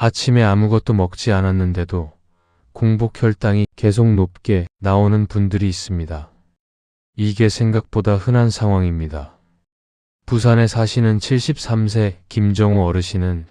아침에 아무것도 먹지 않았는데도 공복 혈당이 계속 높게 나오는 분들이 있습니다. 이게 생각보다 흔한 상황입니다. 부산에 사시는 73세 김정우 어르신은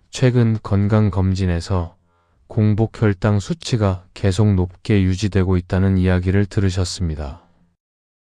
최근 건강검진에서 공복 혈당 수치가 계속 높게 유지되고 있다는 이야기를 들으셨습니다.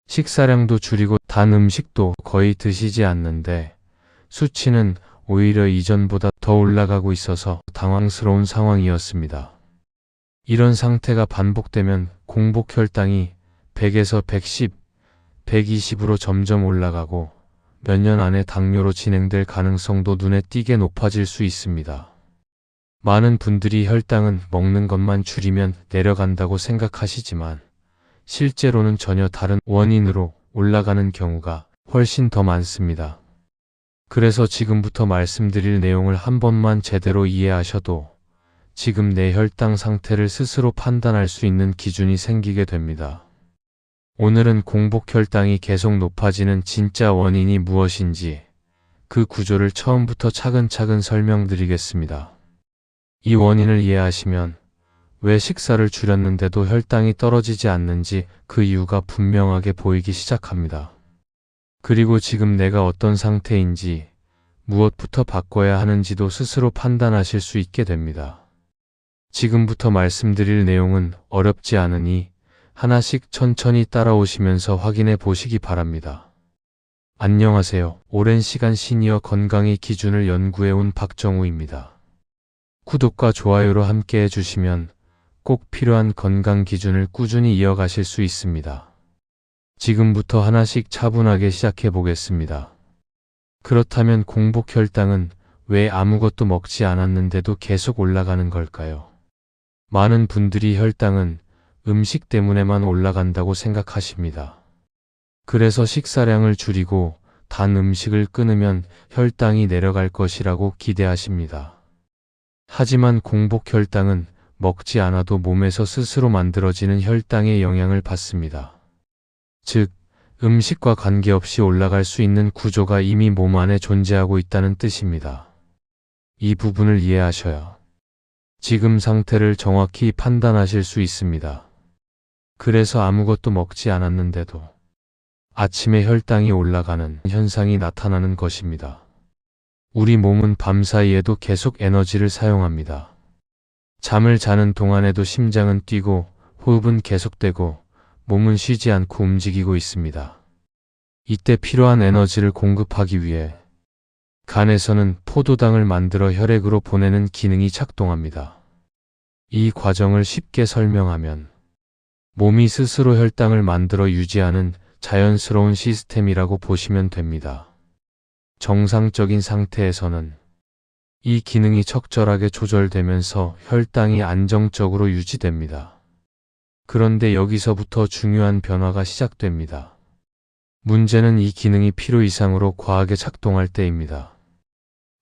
식사량도 줄이고 단 음식도 거의 드시지 않는데 수치는 오히려 이전보다 더 올라가고 있어서 당황스러운 상황이었습니다. 이런 상태가 반복되면 공복 혈당이 100에서 110, 120으로 점점 올라가고 몇 년 안에 당뇨로 진행될 가능성도 눈에 띄게 높아질 수 있습니다. 많은 분들이 혈당은 먹는 것만 줄이면 내려간다고 생각하시지만 실제로는 전혀 다른 원인으로 올라가는 경우가 훨씬 더 많습니다. 그래서 지금부터 말씀드릴 내용을 한 번만 제대로 이해하셔도 지금 내 혈당 상태를 스스로 판단할 수 있는 기준이 생기게 됩니다. 오늘은 공복 혈당이 계속 높아지는 진짜 원인이 무엇인지 그 구조를 처음부터 차근차근 설명드리겠습니다. 이 원인을 이해하시면 왜 식사를 줄였는데도 혈당이 떨어지지 않는지 그 이유가 분명하게 보이기 시작합니다. 그리고 지금 내가 어떤 상태인지 무엇부터 바꿔야 하는지도 스스로 판단하실 수 있게 됩니다. 지금부터 말씀드릴 내용은 어렵지 않으니 하나씩 천천히 따라오시면서 확인해 보시기 바랍니다. 안녕하세요. 오랜 시간 시니어 건강의 기준을 연구해온 박정우입니다. 구독과 좋아요로 함께 해주시면 꼭 필요한 건강 기준을 꾸준히 이어가실 수 있습니다. 지금부터 하나씩 차분하게 시작해 보겠습니다. 그렇다면 공복 혈당은 왜 아무것도 먹지 않았는데도 계속 올라가는 걸까요? 많은 분들이 혈당은 음식 때문에만 올라간다고 생각하십니다. 그래서 식사량을 줄이고 단 음식을 끊으면 혈당이 내려갈 것이라고 기대하십니다. 하지만 공복 혈당은 먹지 않아도 몸에서 스스로 만들어지는 혈당의 영향을 받습니다. 즉, 음식과 관계없이 올라갈 수 있는 구조가 이미 몸 안에 존재하고 있다는 뜻입니다. 이 부분을 이해하셔야 지금 상태를 정확히 판단하실 수 있습니다. 그래서 아무것도 먹지 않았는데도 아침에 혈당이 올라가는 현상이 나타나는 것입니다. 우리 몸은 밤사이에도 계속 에너지를 사용합니다. 잠을 자는 동안에도 심장은 뛰고 호흡은 계속되고 몸은 쉬지 않고 움직이고 있습니다. 이때 필요한 에너지를 공급하기 위해 간에서는 포도당을 만들어 혈액으로 보내는 기능이 작동합니다. 이 과정을 쉽게 설명하면 몸이 스스로 혈당을 만들어 유지하는 자연스러운 시스템이라고 보시면 됩니다. 정상적인 상태에서는 이 기능이 적절하게 조절되면서 혈당이 안정적으로 유지됩니다. 그런데 여기서부터 중요한 변화가 시작됩니다. 문제는 이 기능이 필요 이상으로 과하게 작동할 때입니다.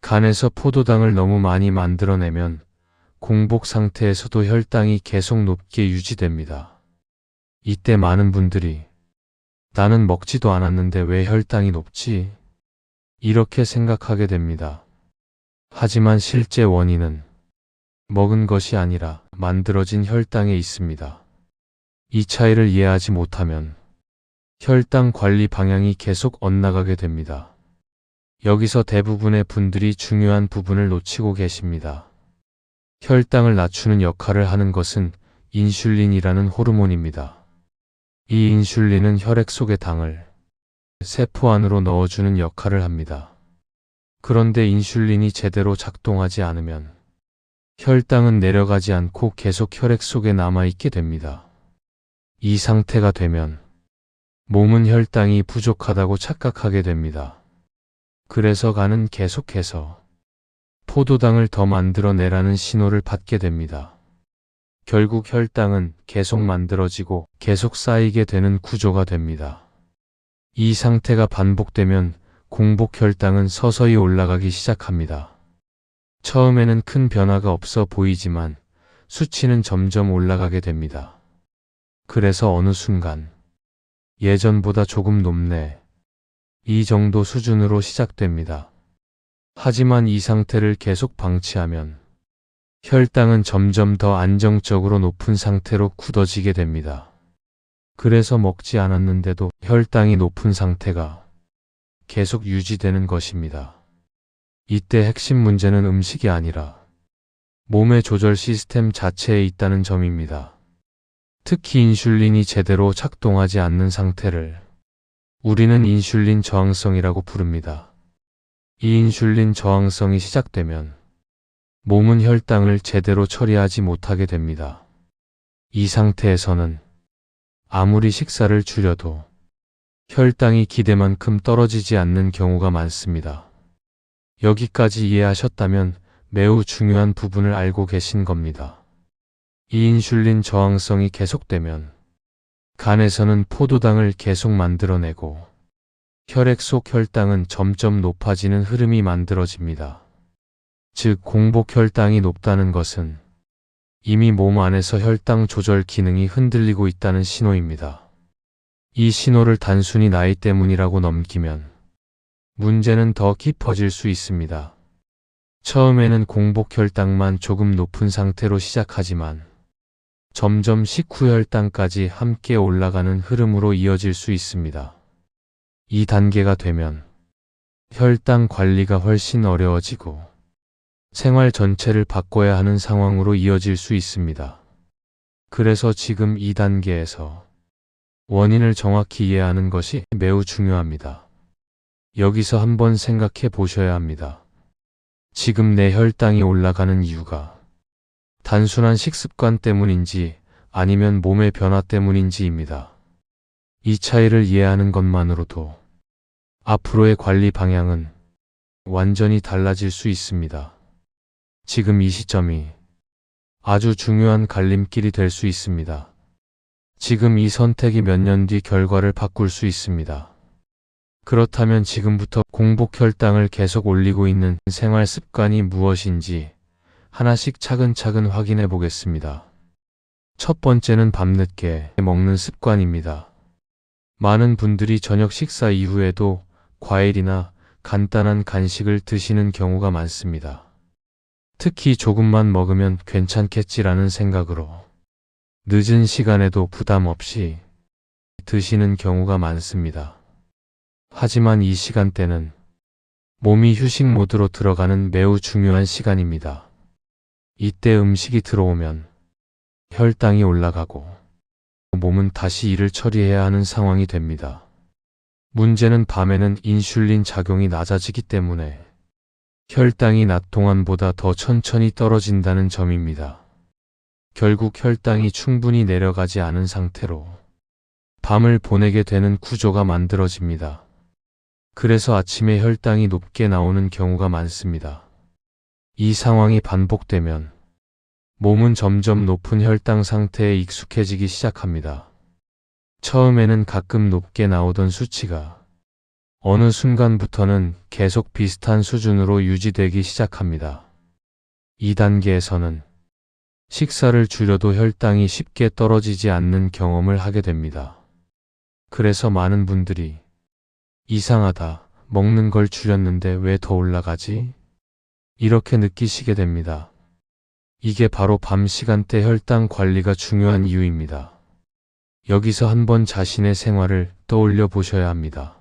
간에서 포도당을 너무 많이 만들어내면 공복 상태에서도 혈당이 계속 높게 유지됩니다. 이때 많은 분들이 나는 먹지도 않았는데 왜 혈당이 높지? 이렇게 생각하게 됩니다. 하지만 실제 원인은 먹은 것이 아니라 만들어진 혈당에 있습니다. 이 차이를 이해하지 못하면 혈당 관리 방향이 계속 엇나가게 됩니다. 여기서 대부분의 분들이 중요한 부분을 놓치고 계십니다. 혈당을 낮추는 역할을 하는 것은 인슐린이라는 호르몬입니다. 이 인슐린은 혈액 속의 당을 세포 안으로 넣어주는 역할을 합니다. 그런데 인슐린이 제대로 작동하지 않으면 혈당은 내려가지 않고 계속 혈액 속에 남아있게 됩니다. 이 상태가 되면 몸은 혈당이 부족하다고 착각하게 됩니다. 그래서 간은 계속해서 포도당을 더 만들어내라는 신호를 받게 됩니다. 결국 혈당은 계속 만들어지고 계속 쌓이게 되는 구조가 됩니다. 이 상태가 반복되면 공복 혈당은 서서히 올라가기 시작합니다. 처음에는 큰 변화가 없어 보이지만 수치는 점점 올라가게 됩니다. 그래서 어느 순간 예전보다 조금 높네. 이 정도 수준으로 시작됩니다. 하지만 이 상태를 계속 방치하면 혈당은 점점 더 안정적으로 높은 상태로 굳어지게 됩니다. 그래서 먹지 않았는데도 혈당이 높은 상태가 계속 유지되는 것입니다. 이때 핵심 문제는 음식이 아니라 몸의 조절 시스템 자체에 있다는 점입니다. 특히 인슐린이 제대로 작동하지 않는 상태를 우리는 인슐린 저항성이라고 부릅니다. 이 인슐린 저항성이 시작되면 몸은 혈당을 제대로 처리하지 못하게 됩니다. 이 상태에서는 아무리 식사를 줄여도 혈당이 기대만큼 떨어지지 않는 경우가 많습니다. 여기까지 이해하셨다면 매우 중요한 부분을 알고 계신 겁니다. 이 인슐린 저항성이 계속되면 간에서는 포도당을 계속 만들어내고 혈액 속 혈당은 점점 높아지는 흐름이 만들어집니다. 즉, 공복 혈당이 높다는 것은 이미 몸 안에서 혈당 조절 기능이 흔들리고 있다는 신호입니다. 이 신호를 단순히 나이 때문이라고 넘기면 문제는 더 깊어질 수 있습니다. 처음에는 공복 혈당만 조금 높은 상태로 시작하지만 점점 식후 혈당까지 함께 올라가는 흐름으로 이어질 수 있습니다. 이 단계가 되면 혈당 관리가 훨씬 어려워지고 생활 전체를 바꿔야 하는 상황으로 이어질 수 있습니다. 그래서 지금 이 단계에서 원인을 정확히 이해하는 것이 매우 중요합니다. 여기서 한번 생각해 보셔야 합니다. 지금 내 혈당이 올라가는 이유가 단순한 식습관 때문인지 아니면 몸의 변화 때문인지입니다. 이 차이를 이해하는 것만으로도 앞으로의 관리 방향은 완전히 달라질 수 있습니다. 지금 이 시점이 아주 중요한 갈림길이 될 수 있습니다. 지금 이 선택이 몇 년 뒤 결과를 바꿀 수 있습니다. 그렇다면 지금부터 공복 혈당을 계속 올리고 있는 생활 습관이 무엇인지 하나씩 차근차근 확인해 보겠습니다. 첫 번째는 밤늦게 먹는 습관입니다. 많은 분들이 저녁 식사 이후에도 과일이나 간단한 간식을 드시는 경우가 많습니다. 특히 조금만 먹으면 괜찮겠지라는 생각으로 늦은 시간에도 부담 없이 드시는 경우가 많습니다. 하지만 이 시간대는 몸이 휴식 모드로 들어가는 매우 중요한 시간입니다. 이때 음식이 들어오면 혈당이 올라가고 몸은 다시 일을 처리해야 하는 상황이 됩니다. 문제는 밤에는 인슐린 작용이 낮아지기 때문에 혈당이 낮 동안보다 더 천천히 떨어진다는 점입니다. 결국 혈당이 충분히 내려가지 않은 상태로 밤을 보내게 되는 구조가 만들어집니다. 그래서 아침에 혈당이 높게 나오는 경우가 많습니다. 이 상황이 반복되면 몸은 점점 높은 혈당 상태에 익숙해지기 시작합니다. 처음에는 가끔 높게 나오던 수치가 어느 순간부터는 계속 비슷한 수준으로 유지되기 시작합니다. 이 단계에서는 식사를 줄여도 혈당이 쉽게 떨어지지 않는 경험을 하게 됩니다. 그래서 많은 분들이 이상하다, 먹는 걸 줄였는데 왜 더 올라가지? 이렇게 느끼시게 됩니다. 이게 바로 밤 시간대 혈당 관리가 중요한 이유입니다. 여기서 한번 자신의 생활을 떠올려 보셔야 합니다.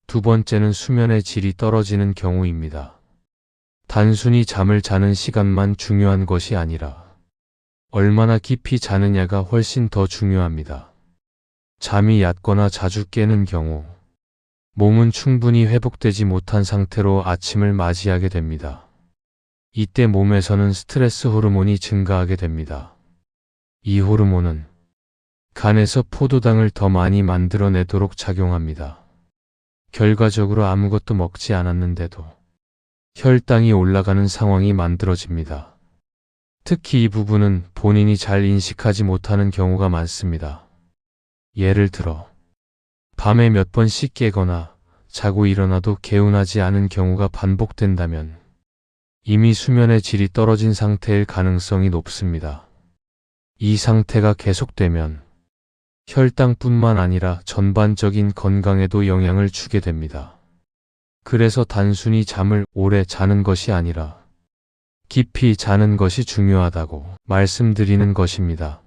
두 번째는 수면의 질이 떨어지는 경우입니다. 단순히 잠을 자는 시간만 중요한 것이 아니라 얼마나 깊이 자느냐가 훨씬 더 중요합니다. 잠이 얕거나 자주 깨는 경우 몸은 충분히 회복되지 못한 상태로 아침을 맞이하게 됩니다. 이때 몸에서는 스트레스 호르몬이 증가하게 됩니다. 이 호르몬은 간에서 포도당을 더 많이 만들어내도록 작용합니다. 결과적으로 아무것도 먹지 않았는데도 혈당이 올라가는 상황이 만들어집니다. 특히 이 부분은 본인이 잘 인식하지 못하는 경우가 많습니다. 예를 들어 밤에 몇 번씩 깨거나 자고 일어나도 개운하지 않은 경우가 반복된다면 이미 수면의 질이 떨어진 상태일 가능성이 높습니다. 이 상태가 계속되면 혈당뿐만 아니라 전반적인 건강에도 영향을 주게 됩니다. 그래서 단순히 잠을 오래 자는 것이 아니라 깊이 자는 것이 중요하다고 말씀드리는 것입니다.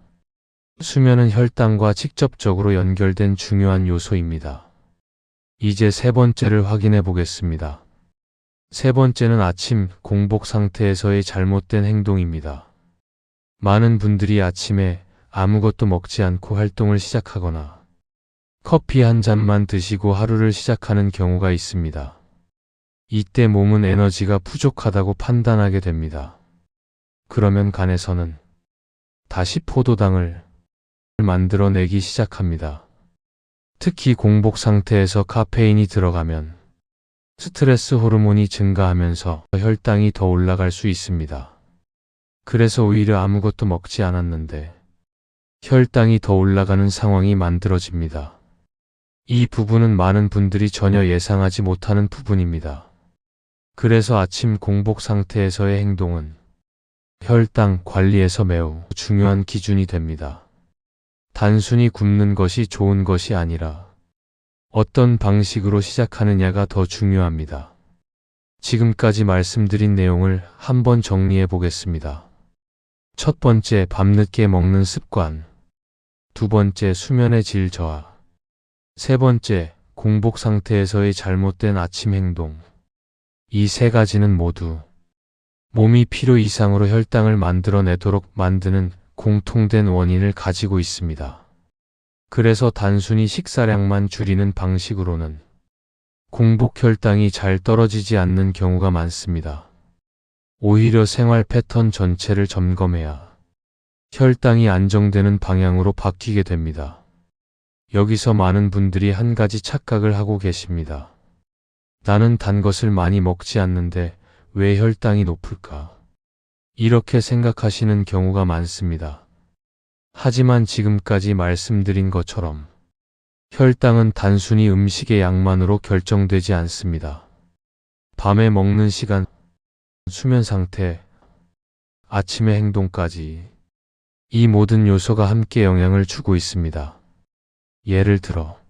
수면은 혈당과 직접적으로 연결된 중요한 요소입니다. 이제 세 번째를 확인해 보겠습니다. 세 번째는 아침 공복 상태에서의 잘못된 행동입니다. 많은 분들이 아침에 아무것도 먹지 않고 활동을 시작하거나 커피 한 잔만 드시고 하루를 시작하는 경우가 있습니다. 이때 몸은 에너지가 부족하다고 판단하게 됩니다. 그러면 간에서는 다시 포도당을 만들어내기 시작합니다. 특히 공복 상태에서 카페인이 들어가면 스트레스 호르몬이 증가하면서 혈당이 더 올라갈 수 있습니다. 그래서 오히려 아무것도 먹지 않았는데 혈당이 더 올라가는 상황이 만들어집니다. 이 부분은 많은 분들이 전혀 예상하지 못하는 부분입니다. 그래서 아침 공복 상태에서의 행동은 혈당 관리에서 매우 중요한 기준이 됩니다. 단순히 굶는 것이 좋은 것이 아니라 어떤 방식으로 시작하느냐가 더 중요합니다. 지금까지 말씀드린 내용을 한번 정리해 보겠습니다. 첫 번째, 밤늦게 먹는 습관. 두 번째, 수면의 질 저하. 세 번째, 공복 상태에서의 잘못된 아침 행동. 이 세 가지는 모두 몸이 필요 이상으로 혈당을 만들어내도록 만드는 공통된 원인을 가지고 있습니다. 그래서 단순히 식사량만 줄이는 방식으로는 공복 혈당이 잘 떨어지지 않는 경우가 많습니다. 오히려 생활 패턴 전체를 점검해야 혈당이 안정되는 방향으로 바뀌게 됩니다. 여기서 많은 분들이 한 가지 착각을 하고 계십니다. 나는 단 것을 많이 먹지 않는데 왜 혈당이 높을까? 이렇게 생각하시는 경우가 많습니다. 하지만 지금까지 말씀드린 것처럼 혈당은 단순히 음식의 양만으로 결정되지 않습니다. 밤에 먹는 시간, 수면 상태, 아침의 행동까지 이 모든 요소가 함께 영향을 주고 있습니다. 예를 들어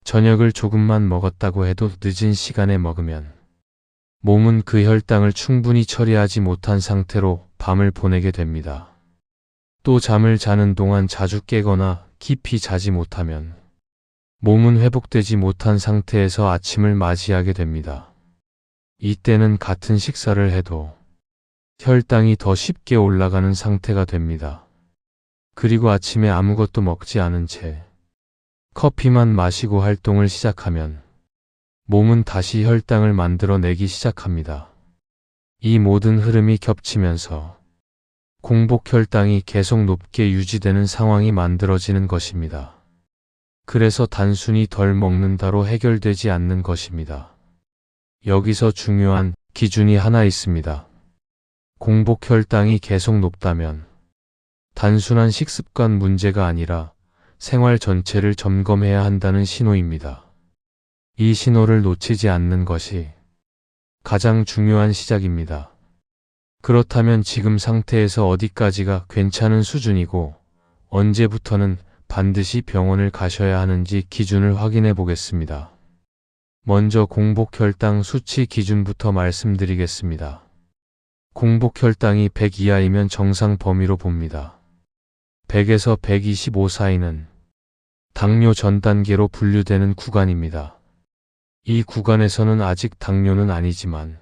저녁을 조금만 먹었다고 해도 늦은 시간에 먹으면 몸은 그 혈당을 충분히 처리하지 못한 상태로 밤을 보내게 됩니다. 또 잠을 자는 동안 자주 깨거나 깊이 자지 못하면 몸은 회복되지 못한 상태에서 아침을 맞이하게 됩니다. 이때는 같은 식사를 해도 혈당이 더 쉽게 올라가는 상태가 됩니다. 그리고 아침에 아무것도 먹지 않은 채 커피만 마시고 활동을 시작하면 몸은 다시 혈당을 만들어내기 시작합니다. 이 모든 흐름이 겹치면서 공복 혈당이 계속 높게 유지되는 상황이 만들어지는 것입니다. 그래서 단순히 덜 먹는다로 해결되지 않는 것입니다. 여기서 중요한 기준이 하나 있습니다. 공복 혈당이 계속 높다면 단순한 식습관 문제가 아니라 생활 전체를 점검해야 한다는 신호입니다. 이 신호를 놓치지 않는 것이 가장 중요한 시작입니다. 그렇다면 지금 상태에서 어디까지가 괜찮은 수준이고 언제부터는 반드시 병원을 가셔야 하는지 기준을 확인해 보겠습니다. 먼저 공복 혈당 수치 기준부터 말씀드리겠습니다. 공복 혈당이 100 이하이면 정상 범위로 봅니다. 100에서 125 사이는 당뇨 전 단계로 분류되는 구간입니다. 이 구간에서는 아직 당뇨는 아니지만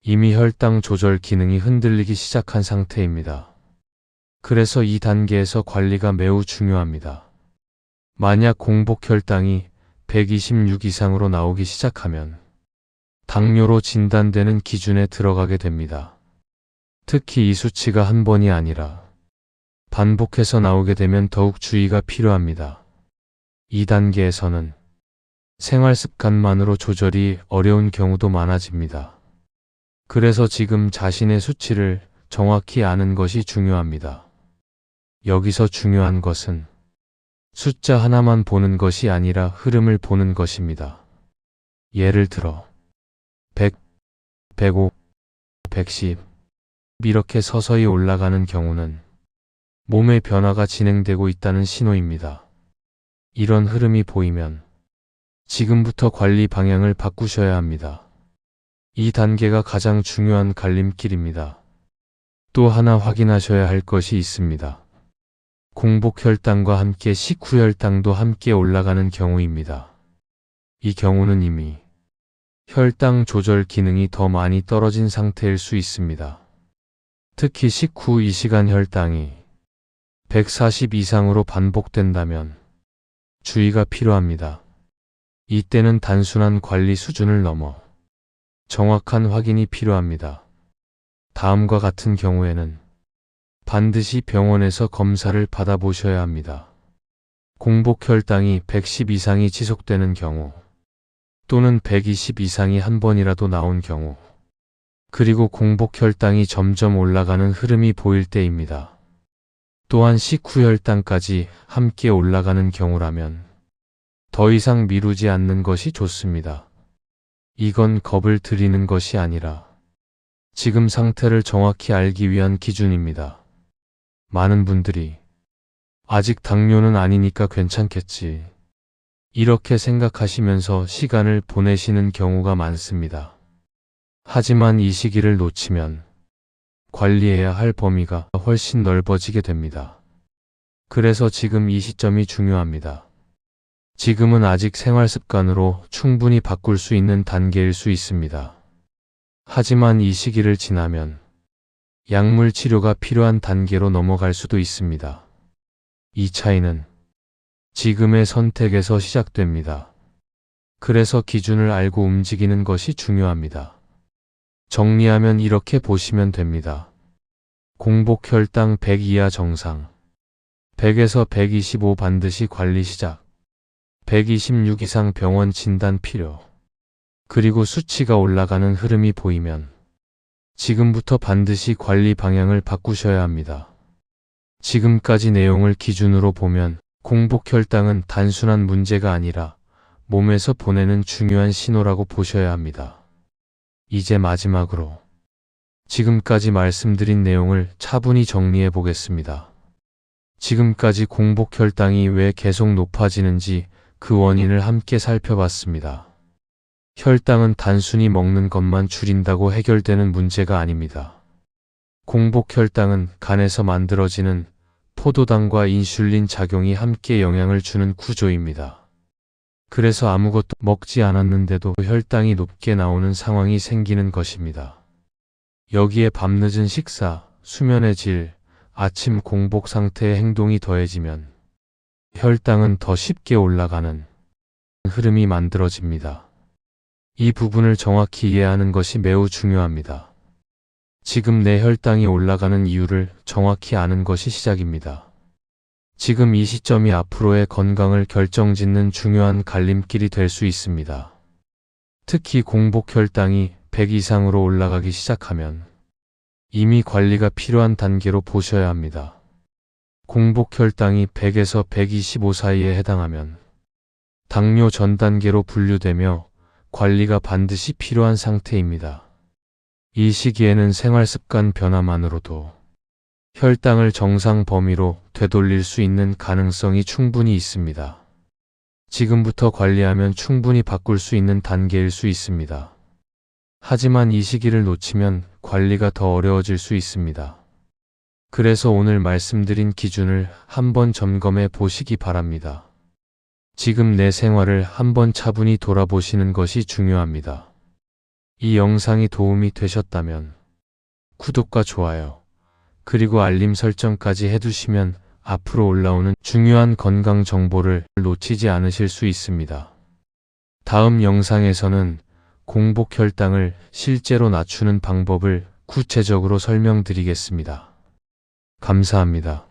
이미 혈당 조절 기능이 흔들리기 시작한 상태입니다. 그래서 이 단계에서 관리가 매우 중요합니다. 만약 공복 혈당이 126 이상으로 나오기 시작하면 당뇨로 진단되는 기준에 들어가게 됩니다. 특히 이 수치가 한 번이 아니라 반복해서 나오게 되면 더욱 주의가 필요합니다. 이 단계에서는 생활 습관만으로 조절이 어려운 경우도 많아집니다. 그래서 지금 자신의 수치를 정확히 아는 것이 중요합니다. 여기서 중요한 것은 숫자 하나만 보는 것이 아니라 흐름을 보는 것입니다. 예를 들어 100, 105, 110 이렇게 서서히 올라가는 경우는 몸의 변화가 진행되고 있다는 신호입니다. 이런 흐름이 보이면 지금부터 관리 방향을 바꾸셔야 합니다. 이 단계가 가장 중요한 갈림길입니다. 또 하나 확인하셔야 할 것이 있습니다. 공복 혈당과 함께 식후 혈당도 함께 올라가는 경우입니다. 이 경우는 이미 혈당 조절 기능이 더 많이 떨어진 상태일 수 있습니다. 특히 식후 2시간 혈당이 140 이상으로 반복된다면 주의가 필요합니다. 이때는 단순한 관리 수준을 넘어 정확한 확인이 필요합니다. 다음과 같은 경우에는 반드시 병원에서 검사를 받아보셔야 합니다. 공복 혈당이 110 이상이 지속되는 경우, 또는 120 이상이 한 번이라도 나온 경우, 그리고 공복 혈당이 점점 올라가는 흐름이 보일 때입니다. 또한 식후 혈당까지 함께 올라가는 경우라면 더 이상 미루지 않는 것이 좋습니다. 이건 겁을 들이는 것이 아니라 지금 상태를 정확히 알기 위한 기준입니다. 많은 분들이 아직 당뇨는 아니니까 괜찮겠지, 이렇게 생각하시면서 시간을 보내시는 경우가 많습니다. 하지만 이 시기를 놓치면 관리해야 할 범위가 훨씬 넓어지게 됩니다. 그래서 지금 이 시점이 중요합니다. 지금은 아직 생활 습관으로 충분히 바꿀 수 있는 단계일 수 있습니다. 하지만 이 시기를 지나면 약물 치료가 필요한 단계로 넘어갈 수도 있습니다. 이 차이는 지금의 선택에서 시작됩니다. 그래서 기준을 알고 움직이는 것이 중요합니다. 정리하면 이렇게 보시면 됩니다. 공복 혈당 100 이하 정상, 100에서 125 반드시 관리 시작, 126 이상 병원 진단 필요, 그리고 수치가 올라가는 흐름이 보이면 지금부터 반드시 관리 방향을 바꾸셔야 합니다. 지금까지 내용을 기준으로 보면 공복 혈당은 단순한 문제가 아니라 몸에서 보내는 중요한 신호라고 보셔야 합니다. 이제 마지막으로 지금까지 말씀드린 내용을 차분히 정리해 보겠습니다. 지금까지 공복 혈당이 왜 계속 높아지는지 그 원인을 함께 살펴봤습니다. 혈당은 단순히 먹는 것만 줄인다고 해결되는 문제가 아닙니다. 공복 혈당은 간에서 만들어지는 포도당과 인슐린 작용이 함께 영향을 주는 구조입니다. 그래서 아무것도 먹지 않았는데도 혈당이 높게 나오는 상황이 생기는 것입니다. 여기에 밤늦은 식사, 수면의 질, 아침 공복 상태의 행동이 더해지면 혈당은 더 쉽게 올라가는 흐름이 만들어집니다. 이 부분을 정확히 이해하는 것이 매우 중요합니다. 지금 내 혈당이 올라가는 이유를 정확히 아는 것이 시작입니다. 지금 이 시점이 앞으로의 건강을 결정짓는 중요한 갈림길이 될 수 있습니다. 특히 공복 혈당이 100 이상으로 올라가기 시작하면 이미 관리가 필요한 단계로 보셔야 합니다. 공복 혈당이 100에서 125 사이에 해당하면 당뇨 전 단계로 분류되며 관리가 반드시 필요한 상태입니다. 이 시기에는 생활습관 변화만으로도 혈당을 정상 범위로 되돌릴 수 있는 가능성이 충분히 있습니다. 지금부터 관리하면 충분히 바꿀 수 있는 단계일 수 있습니다. 하지만 이 시기를 놓치면 관리가 더 어려워질 수 있습니다. 그래서 오늘 말씀드린 기준을 한번 점검해 보시기 바랍니다. 지금 내 생활을 한번 차분히 돌아보시는 것이 중요합니다. 이 영상이 도움이 되셨다면 구독과 좋아요, 그리고 알림 설정까지 해두시면 앞으로 올라오는 중요한 건강 정보를 놓치지 않으실 수 있습니다. 다음 영상에서는 공복 혈당을 실제로 낮추는 방법을 구체적으로 설명드리겠습니다. 감사합니다.